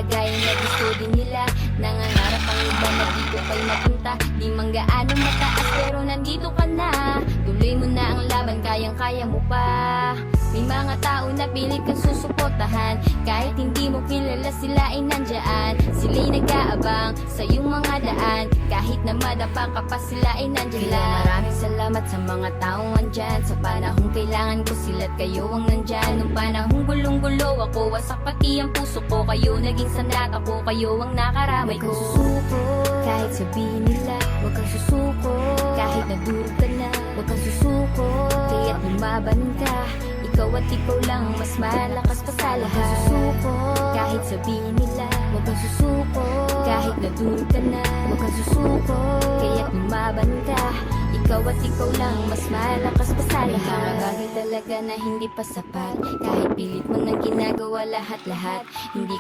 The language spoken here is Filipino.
gaya na gusto din nila. Nangangarap ang iba na dito kayo mapunta. Di man gaano mataas pero nandito ka na. Tuloy mo na ang laban, kayang-kaya mo pa. May mga tao na pilit kang susuportahan. Kahit hindi mo kilala sila ay nandyan. Sila'y nag-aabang sa iyong mga daan. Kahit na madapa ka pa sila ay nandyan lang. Maraming salamat sa mga taong andyan. Sa panahong kailangan ko sila't kayo ang nandyan. Nung panahong gulong-gulo ako, wasak pati ang puso ko. Kayo naging sandat ako, kayo ang nakaramay ko. Huwag kang susuko, kahit sabihin nila. Huwag kang susuko, kahit nadurog ka na. Huwag kang susuko, kaya't lumaban ka. Ikaw at ikaw lang ang mas malakas pa sa lahat. Huwag kang susuko, kahit sabihin nila. Huwag kang susuko, kahit nadurog ka na. Huwag kang susuko, kaya't lumaban ka. Ikaw at ikaw lang ang mas malakas pa sa lahat. May mga bagay talaga na hindi pa sapat. Kahit pilit mo nang ginagawa lahat-lahat, hindi